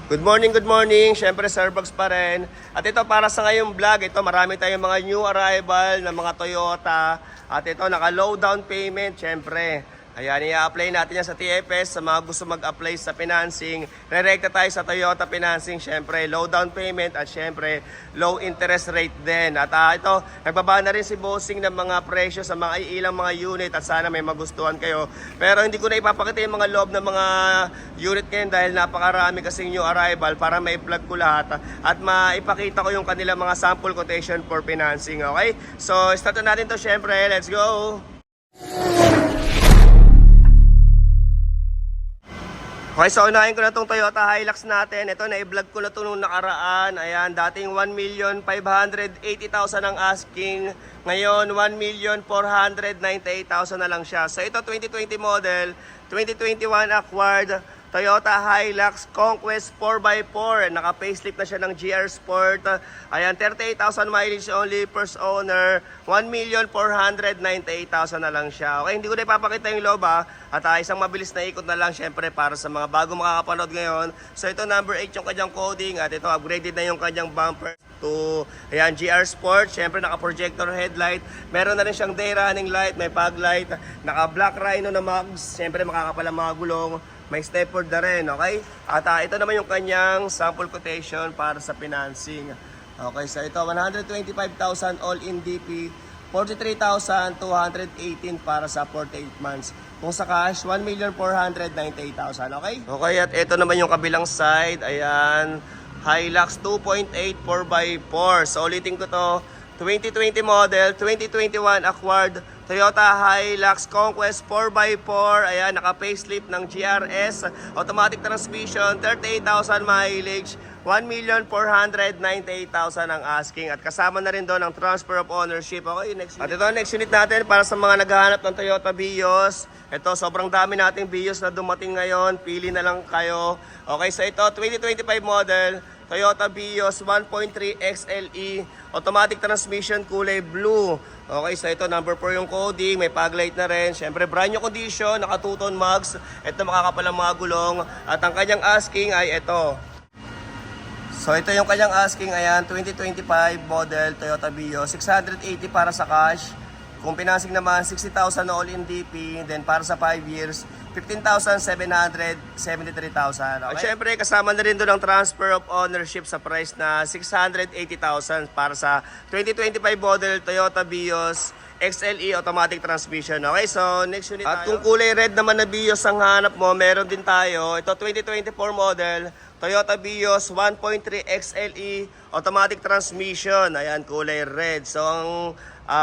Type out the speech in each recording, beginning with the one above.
Good morning, good morning. Siyempre, Starbucks pa rin. At ito, para sa ngayong vlog, ito, marami tayong mga new arrival na mga Toyota. At ito, naka-low down payment, siyempre. Ayan, i-apply natin yan sa TFS sa mga gusto mag-apply sa financing. Re-recta tayo sa Toyota Financing, siyempre, low down payment at siyempre, low interest rate din. At ito, nagbaba na rin si Bossing ng mga presyo sa mga ilang mga unit at sana may magustuhan kayo. Pero hindi ko na ipapakita yung mga loob ng mga unit ngayon dahil napakarami kasing new arrival para ma-vlog ko lahat at maipakita ko yung kanilang mga sample quotation for financing, okay? So, start na natin to siyempre. Let's go! Okay, so unahin ko na itong Toyota Hilux natin. Ito, na-vlog ko na ito nung nakaraan. Ayan, dating 1,580,000 ang asking. Ngayon, 1,498,000 na lang siya. So ito, 2020 model, 2021 acquired Toyota Hilux Conquest 4x4. Naka-facelift na siya ng GR Sport. Ayan, 38,000 mileage only, first owner. 1,498,000 na lang siya. Okay, hindi ko na ipapakita yung loob At isang mabilis na ikot na lang syempre para sa mga bago makakapanood ngayon. So ito number 8 yung kanyang coding at ito upgraded na yung kanyang bumper to ayan, GR Sport. Syempre naka-projector headlight. Meron na rin siyang day running light, may fog light, naka-black rhino na mags. Syempre makakapal ang mga gulong. May stepford na rin, okay? At ito naman yung kanyang sample quotation para sa financing. Okay, so ito 125,000 all-in DP, 43,218 para sa 48 months. Kung sa cash, 1,498,000, okay? Okay, at ito naman yung kabilang side. Ayan, Hilux 2.8 4x4. So ulitin ko to, 2020 model, 2021 acquired Toyota Hilux Conquest 4x4. Ayan, naka-facelift ng GRS, automatic transmission, 38,000 mileage, 1,498,000 ang asking. At kasama na rin doon ang transfer of ownership. Okay, next unit. At ito, next unit natin para sa mga naghahanap ng Toyota Vios. Ito, sobrang dami nating Vios na dumating ngayon. Pili na lang kayo. Okay, so ito, 2025 model, Toyota Vios 1.3 XLE, automatic transmission, kulay blue. Okay, so ito number 4 yung coding, may fog light na rin. Siyempre brand new condition, naka 2-tone mags. Ito makakapal ang mga gulong. At ang kanyang asking ay ito. So ito yung kanyang asking, ayan, 2025 model Toyota Vios, 680 para sa cash. Kung financing naman, 60,000 all-in DP. Then para sa 5 years, 15,773,000. Okay? At syempre, kasama na rin doon ang transfer of ownership sa price na 680,000 para sa 2025 model Toyota Vios XLE automatic transmission. Okay, so next unit tayo. At kung kulay red naman na Vios ang hanap mo, meron din tayo. Ito 2024 model Toyota Vios 1.3 XLE automatic transmission. Ayan, kulay red. So ang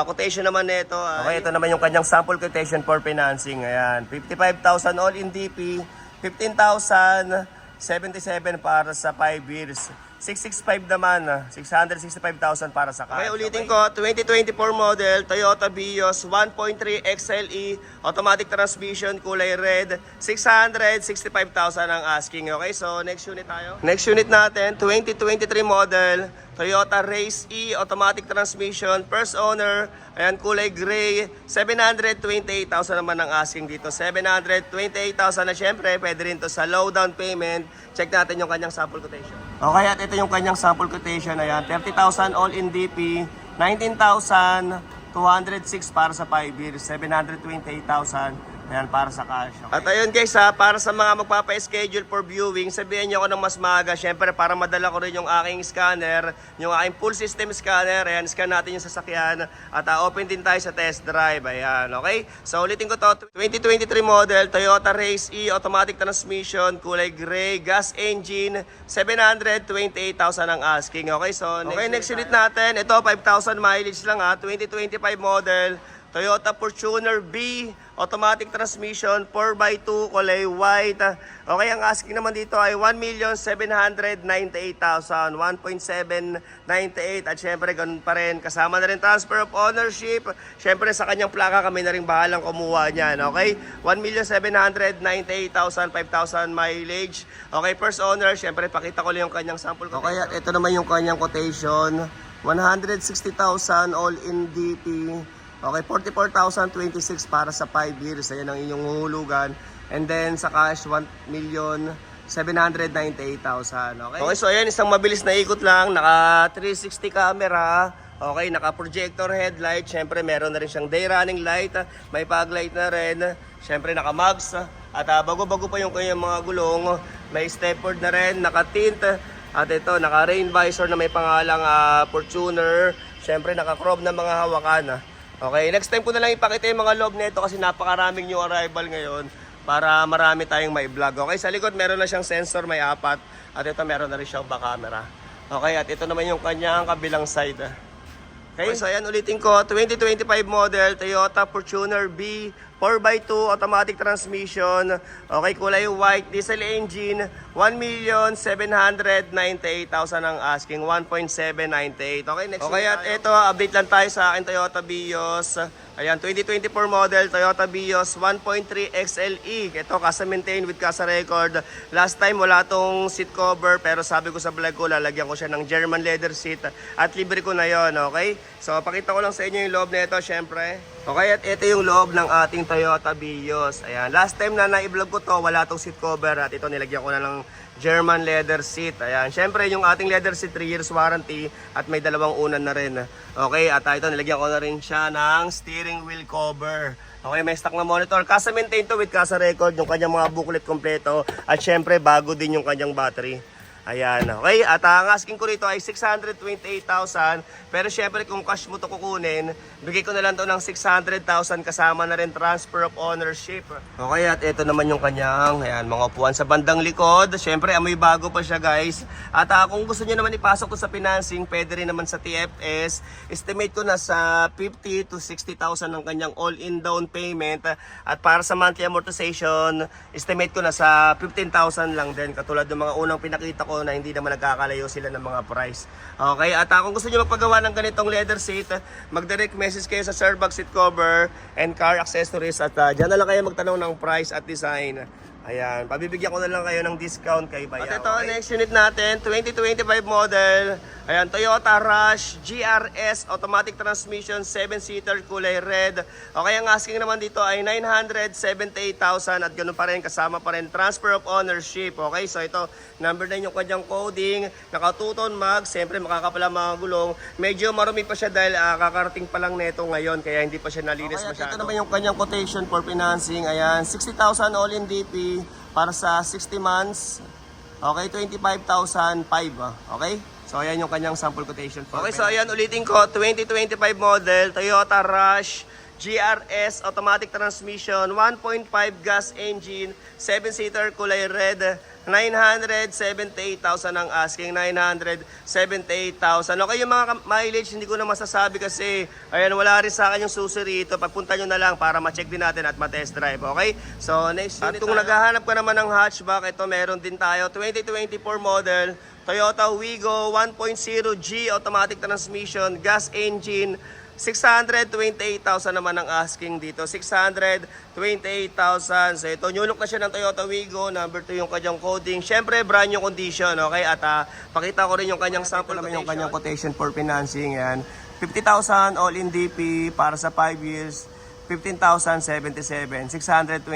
quotation naman nito. Okay, ito naman yung kanyang sample quotation for financing. Ayan, 55,000 all in DP, 15,077 para sa 5 years. 665 naman, 665,000 para sa cash. Okay, ulitin ko, 2024 model, Toyota Vios 1.3 XLE, automatic transmission, kulay red, 665,000 ang asking. Okay, so next unit tayo. Next unit natin, 2023 model, Toyota Race E, automatic transmission, first owner, ayan, kulay gray, 728,000 naman ang asking dito. 728,000 na syempre, pwede rin to sa low down payment. Check natin yung kanyang sample quotation. Okay, at ito yung kanyang sample quotation. Ayan, 30,000 all in DP, 19,206 para sa 5 years, 728,000. Ayan, para sa cash. Okay. At ayun guys para sa mga magpapa-schedule for viewing, sabihin nyo ako ng mas maaga. Siyempre, para madala ko rin yung aking scanner, yung aking full system scanner. Ayan, scan natin yung sasakyan. At open din tayo sa test drive. Ayan, okay? So, ulitin ko to. 2023 model, Toyota Race E, automatic transmission, kulay gray, gas engine, 728,000 ang asking. Okay, so next unit natin. Ito, 5,000 mileage lang 2025 model, Toyota Fortuner B, automatic transmission, 4x2, kulay white. Okay, ang asking naman dito ay 1,798,000, 1.798. At syempre, ganun pa rin. Kasama na rin transfer of ownership. Syempre, sa kanyang plaka kami na rin bahalang kumuha niyan. Okay, 1,798,000, 5,000 mileage. Okay, first owner, syempre, pakita ko lang yung kanyang sample. Okay, at ito naman yung kanyang quotation. 160,000 all in DP. Okay, 44,026 para sa 5 years. Ayan ang inyong huhulugan. And then sa cash, 1,000,000 798,000. Okay, so ayan, isang mabilis na ikot lang. Naka 360 camera. Okay, naka projector headlight. Syempre, meron na rin siyang day running light. May fog light na rin. Syempre, naka mags. At bago-bago pa yung kanyang mga gulong. May stepboard na rin, naka tint. At ito, naka rain visor na may pangalang Fortuner. Syempre, naka chrome na mga hawakan. Okay, next time ko na lang ipakita yung mga loob nito kasi napakaraming new arrival ngayon para marami tayong may vlog. Okay, sa likod meron na siyang sensor, may 4. At ito meron na rin siyang back camera. Okay, at ito naman yung kanyang kabilang side. Okay, so ayan ulitin ko, 2025 model Toyota Fortuner B 4x2 automatic transmission. Okay, kulay white, diesel engine, 1,798,000 ang asking, 1.798. Okay, next. Okay, at ito, update lang tayo sa akin Toyota Vios. Ayan, 2024 model Toyota Vios 1.3 XLE. Ito, casa maintain with casa record. Last time wala tong seat cover pero sabi ko sa vlog ko lalagyan ko siya ng German leather seat at libre ko na yon. Okay, so pakita ko lang sa inyo yung loob nito syempre. Okay, at ito yung loob ng ating Toyota Vios. Ayan, last time na na-vlog ko to wala tong seat cover at ito nilagyan ko na ng German leather seat. Ayan, syempre yung ating leather seat 3 years warranty at may 2 unan na rin. Okay, at ito nilagyan ko na rin siya ng steering wheel cover. Okay, may stock na monitor. Casa maintain to with casa record, yung kanyang mga booklet kompleto at syempre bago din yung kanyang battery. Ayan, okay. At ang asking ko rito ay 628,000. Pero syempre kung cash mo to kukunin, bigay ko na lang to ng 600,000 kasama na rin transfer of ownership. Okay, at ito naman yung kanyang ayan, mga upuan sa bandang likod. Syempre amoy bago pa siya guys. At kung gusto niyo naman ipasok to sa financing, pwede rin naman sa TFS. Estimate ko na sa 50 to 60,000 ang kanyang all-in down payment. At para sa monthly amortization, estimate ko na sa 15,000 lang din. Katulad ng mga unang pinakita ko na hindi naman nagkakalayo sila ng mga price. Okay, at kung gusto niyo magpagawa ng ganitong leather seat, mag-direct message kayo sa Sirbox seat cover and car accessories at dyan na lang kayo magtanong ng price at design. Ayan, pabibigyan ko na lang kayo ng discount kay Bayaw. At ito, okay? Next unit natin, 2025 model. Ayan, Toyota Rush GRS automatic transmission, 7-seater, kulay red. Okay, ang asking naman dito ay 978,000 at ganoon pa rin, kasama pa rin transfer of ownership. Okay, so ito, number 9 yung kanyang coding, naka 2-tone mag, siyempre makakapala mga gulong. Medyo marumi pa siya dahil kakarating pa lang neto ngayon, kaya hindi pa siya nalinis okay, masyado. Ito naman yung kanyang quotation for financing. Ayan, 60,000 all in DP para sa 60 months. Okay, 25,005. Okay? So, ayan yung kanyang sample quotation. Okay, so ayan, ulitin ko. 2025 model, Toyota Rush GRS automatic transmission, 1.5 gas engine, 7-seater, kulay red. 978,000 ang asking, 978,000. Okay, yung mga mileage hindi ko na masasabi kasi ayan, wala rin sa akin yung susi rito. Pagpunta nyo na lang para ma-check din natin at ma-test drive. Okay, so next unit. At kung naghahanap ka naman ng hatchback, ito meron din tayo, 2024 model Toyota Wigo 1.0G automatic transmission, gas engine, 628,000 naman ang asking dito. 628,000. So ito, new look na siya ng Toyota Wigo. Number 2 yung kanyang coding. Syempre, brand new condition. Okay? At pakita ko rin yung kanyang sample naman yung kanyang quotation for financing. Yan. 50,000 all in DP para sa 5 years. 15,077. 628,000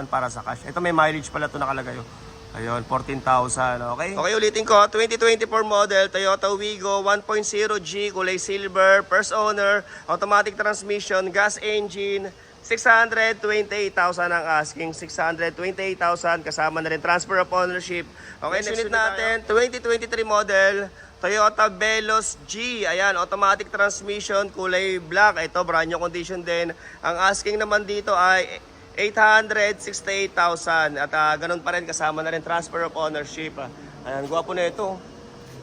para sa cash. Ito may mileage pala ito nakalagay. Ayun, 14,000, okay? Okay, ulitin ko, 2024 model, Toyota Wigo 1.0G, kulay silver, first owner, automatic transmission, gas engine, 628,000 ang asking, 628,000 kasama na rin transfer of ownership. Okay, next unit natin, 2023 model, Toyota Veloz G. Ayan, automatic transmission, kulay black. Ito, brand new condition din. Ang asking naman dito ay 868,000 at ganun pa rin, kasama na rin transfer of ownership. Ayan, gwapo na ito.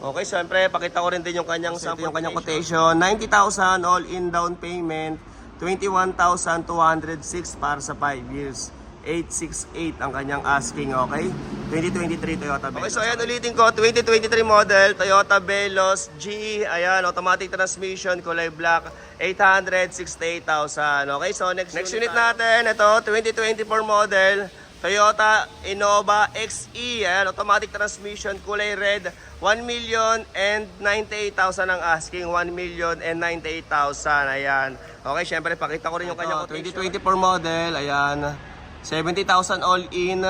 Okay, syempre pakita ko rin din yung kanyang sample, yung kanyang quotation. 90,000 all in down payment, 21,206 para sa 5 years. 868 ang kanyang asking, okay? 2023 Toyota Veloz. Okay, so ayan, ulitin ko, 2023 model, Toyota Veloz G, ayan, automatic transmission, kulay black, 868,000. Okay, so next unit natin, ito, 2024 model, Toyota Innova XE, ayan, automatic transmission, kulay red, 1,098,000 ang asking, 1,098,000, ayan. Okay, syempre, pakita ko rin yung kanyang 2024 model, ayan, 70,000 all in,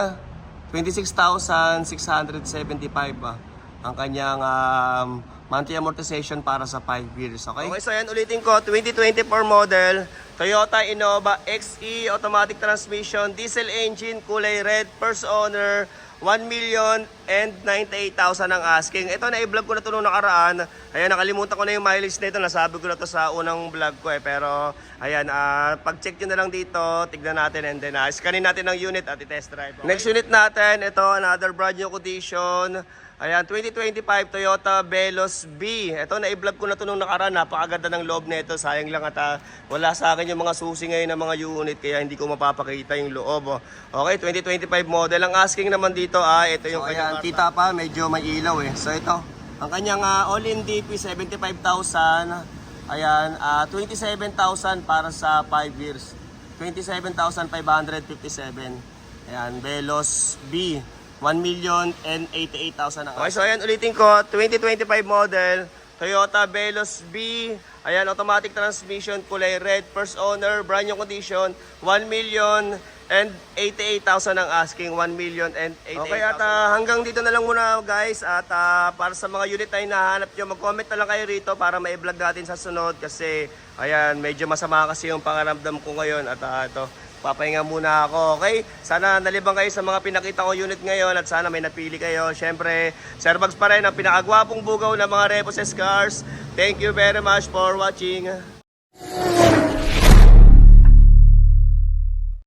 26,675 ang kanyang monthly amortization para sa 5 years. Okay? Okay, so yan ulitin ko, 2024 model, Toyota Innova XE, automatic transmission, diesel engine, kulay red, first owner, 1,098,000 ang asking. Ito, na-vlog ko na ito nung nakaraan. Ayan, nakalimutan ko na yung mileage na ito. Nasabi ko na ito sa unang vlog ko eh. Pero, ayan, pag-check nyo na lang dito, tignan natin and then scanin natin ang unit at i-test drive. Okay? Next unit natin, ito, another brand new condition. Ayan, 2025 Toyota Veloz B. Ito, na-vlog ko na ito nung nakaraan. Napakaganda ng loob nito. Sayang lang at wala sa akin yung mga susi ngayon ng mga unit kaya hindi ko mapapakita yung loob. Okay, 2025 model. Ang asking naman dito, ito yung kanyang kita pa, medyo may ilaw eh. So ito, ang kanyang all-in DP 75,000. Ayan, 27,000 para sa 5 years. 27,557. Ayan, Veloz B. 1,088,000 ang. Okay, so ayan, ulitin ko, 2025 model, Toyota Veloz B. Ayan, automatic transmission, kulay red, first owner, brand new condition, 1,088,000 ang asking, 1,088,000. Okay, at hanggang dito na lang muna guys. At para sa mga unit na hinahanap nyo, mag-comment na lang kayo rito para ma-vlog natin sa sunod. Kasi, ayan, medyo masama kasi yung pangaramdam ko ngayon. At ito, papahinga muna ako, okay? Sana nalibang kayo sa mga pinakita ko unit ngayon at sana may napili kayo. Siyempre, Sir Bugs pa rin ang pinakagwapong bugaw ng mga Reposes cars. Thank you very much for watching.